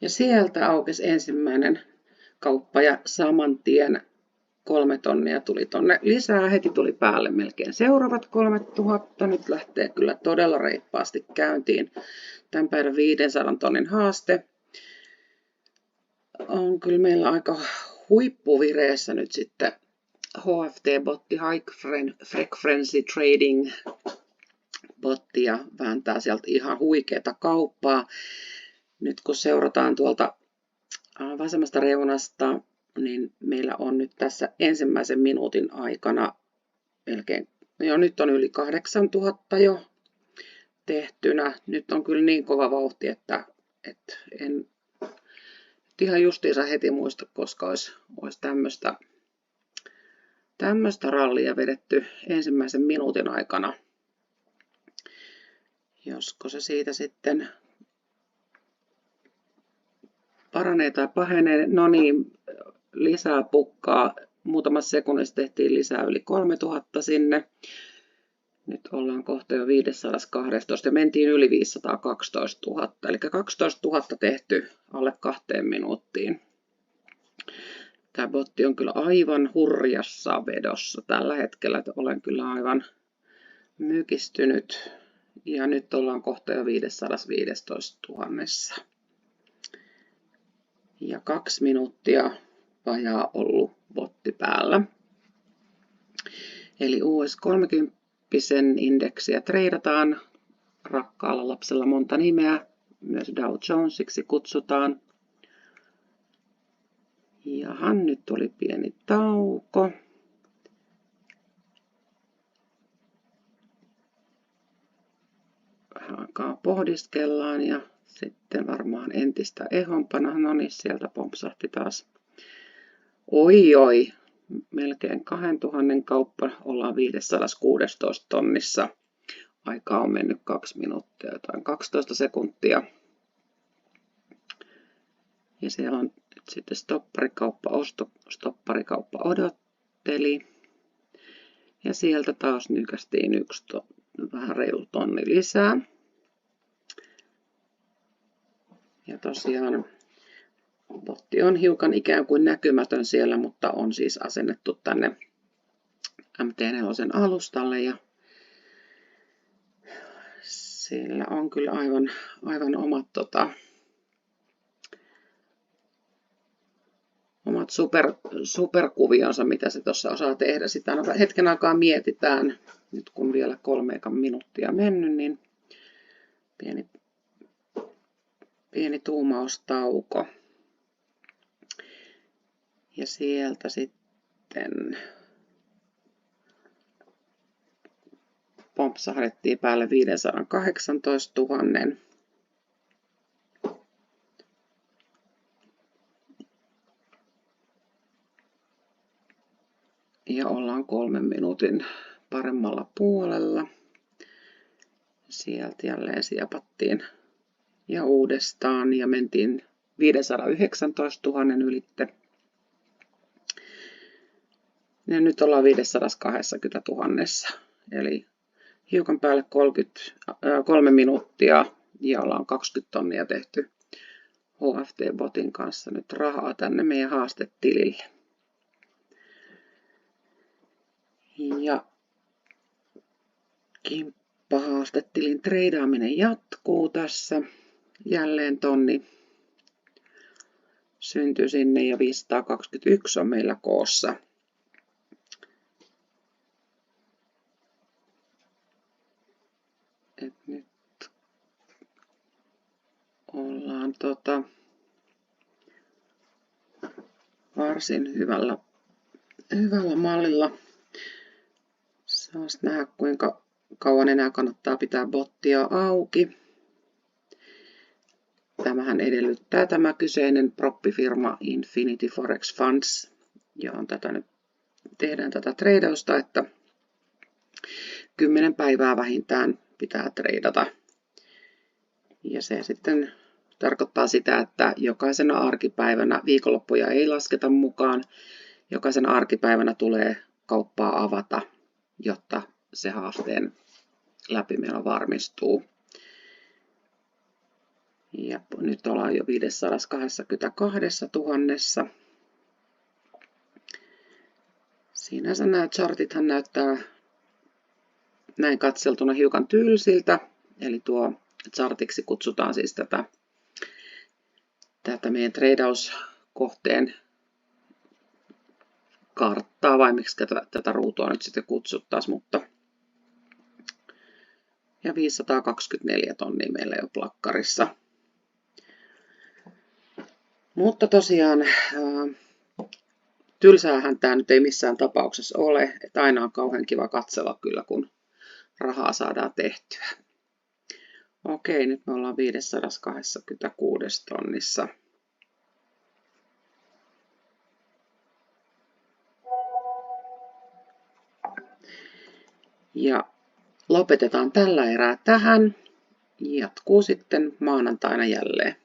Ja sieltä aukesi ensimmäinen kauppa ja saman tien 3 tonnia tuli tonne lisää. Heti tuli päälle melkein seuraavat 3000. Nyt lähtee kyllä todella reippaasti käyntiin tämän päivän 500 tonnin haaste. On kyllä meillä aika huippuvireessä nyt sitten HFT-botti, High Frequency Trading botti, ja vääntää sieltä ihan huikeata kauppaa. Nyt kun seurataan tuolta vasemmasta reunasta, niin meillä on nyt tässä ensimmäisen minuutin aikana melkein, nyt on yli 8000 jo tehtynä. Nyt on kyllä niin kova vauhti, että en ihan justiinsa heti muista, koska olisi tämmöistä rallia vedetty ensimmäisen minuutin aikana. Josko se siitä sitten paranee tai pahenee. No niin, lisää pukkaa. Muutamassa sekunnissa tehtiin lisää yli 3000 sinne. Nyt ollaan kohta jo 512 ja mentiin yli 512 000. Eli 12 000 tehty alle 2 minuuttiin. Tämä botti on kyllä aivan hurjassa vedossa tällä hetkellä. Että olen kyllä aivan mykistynyt. Ja nyt ollaan kohta jo 515 000. Ja 2 minuuttia vajaa ollut botti päällä. Eli US 30 indeksiä treidataan. Rakkaalla lapsella monta nimeä. Myös Dow Jonesiksi kutsutaan. Jahan, nyt tuli pieni tauko. Vähän aikaa pohdiskellaan ja sitten varmaan entistä ehompana. No niin, sieltä pompsahti taas. Oi, melkein 2000 kauppa, ollaan 516 tonnissa. Aikaa on mennyt 2 minuuttia, jotain 12 sekuntia. Ja siellä on nyt sitten stopparikauppa odotteli. Ja sieltä taas nykästiin vähän reilu tonni lisää. Ja tosiaan botti on hiukan ikään kuin näkymätön siellä, mutta on siis asennettu tänne MT4 alustalle. Ja sillä on kyllä aivan omat superkuvionsa, mitä se tuossa osaa tehdä. Sitä hetken aikaa mietitään, nyt kun vielä 3 minuuttia mennyt, niin pieni tuumaustauko. Ja sieltä sitten pompsahdettiin päälle 518 000. Ja ollaan 3 minuutin paremmalla puolella. Sieltä jälleen siepattiin ja uudestaan ja mentiin 519 000 ylitte. Ja nyt ollaan 520 000. Eli hiukan päälle 3 minuuttia ja ollaan 20 tonnia tehty HFT-botin kanssa nyt rahaa tänne meidän haastetilille. Ja kimppahaastetilin treidaaminen jatkuu tässä. Jälleen tonni syntyi sinne ja 521 on meillä koossa. Et nyt ollaan varsin hyvällä mallilla. Saas nähdä, kuinka kauan enää kannattaa pitää bottia auki. Tämähän edellyttää tämä kyseinen proppifirma Infinity Forex Funds, johon tehdään tätä treidausta, että 10 päivää vähintään pitää treidata. Ja se sitten tarkoittaa sitä, että jokaisena arkipäivänä, viikonloppuja ei lasketa mukaan, jokaisena arkipäivänä tulee kauppaa avata, jotta se haasteen läpimeno varmistuu. Ja nyt ollaan jo 522 000. Sinänsä nämä chartithan näyttää näin katseltuna hiukan tylsiltä. Eli tuo chartiksi kutsutaan siis tätä meidän treidauskohteen karttaa, vai miksi tätä ruutua nyt sitten kutsuttaisiin, mutta ja 524 tonnia meillä jo plakkarissa. Mutta tosiaan tylsäähän tämä nyt ei missään tapauksessa ole, että aina on kauhean kiva katsella kyllä, kun rahaa saadaan tehtyä. Okei, nyt me ollaan 526 tonnissa. Ja lopetetaan tällä erää tähän. Jatkuu sitten maanantaina jälleen.